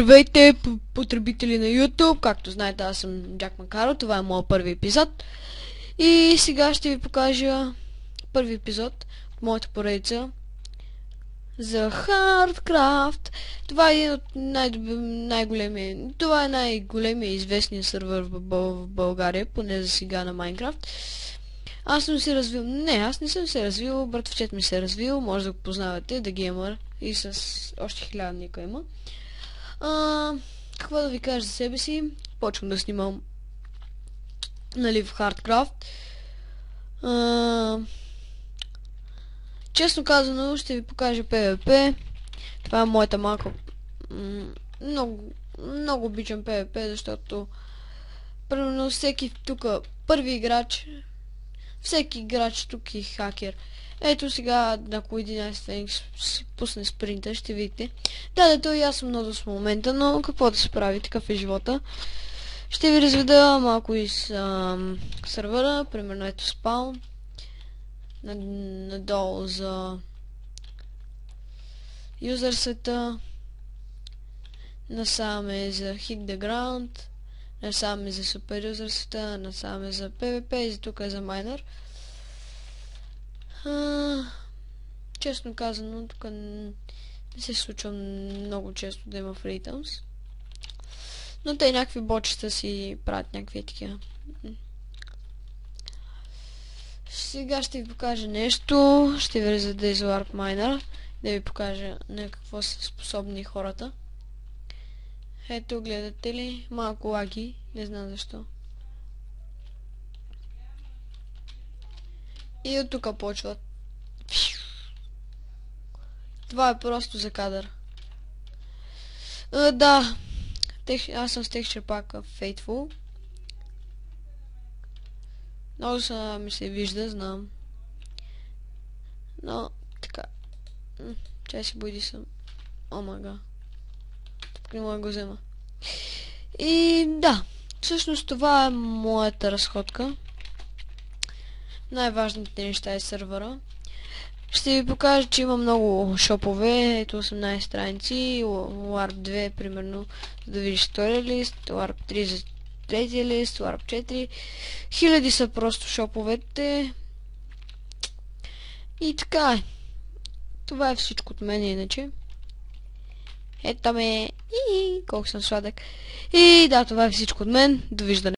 Здравейте, потребители на YouTube! Както знаете, аз съм Джак Макаро, това е моят първи епизод. И сега ще ви покажа първи епизод от моята поредица за Hardcraft. Това е от най-големия, това е най-големия известния сървър в България, поне за сега на Minecraft. Аз съм се развил, аз не съм се развил, братовчет ми се е развил, може да го познавате, The Gamer, и с още 1000 ника има. Какво да ви кажа за себе си? Почвам да снимам, нали, в Hardcraft. Честно казано, ще ви покажа PvP. Това е моята малка... Много обичам PvP, защото примерно всеки тук първи играч, всеки играч тук е хакер. Ето сега, ако 11 Феникс си пусне спринта, ще видите. Да, то и аз съм много в момента, но какво да се прави, такъв е живота. Ще ви разведа малко из сървъра, примерно ето спаун. Надолу за юзер света. Насам е за hit the ground. Насам е за супер юзер света. Насам е за PvP и за тук е за майнер. Честно казано, тук не се случва много често да има фритъмс. Но те някакви бочета си правят някакви такива. Сега ще ви покажа нещо. Ще ви разведа из Warp Miner. Да ви покажа на какво са способни хората. Ето, гледате ли? Малко лаги. Не знам защо. И от тук почват. Това е просто за кадър. Да. Аз съм с Texture Pack Faithful. Много са ми се вижда, знам. Но, така. Чай си бойди съм. О мага. Тук не мога да го взема. И да. Всъщност това е моята разходка. Най-важните неща е сървъра. Ще ви покажа, че има много шопове. Ето 18 страници. Warp 2, примерно, за да видиш втория лист. Warp 3 за третия лист. Warp 4. Хиляди са просто шоповете. И така е. Това е всичко от мен, иначе. Ето ме. И колко съм сладък. И да, това е всичко от мен. Довиждане.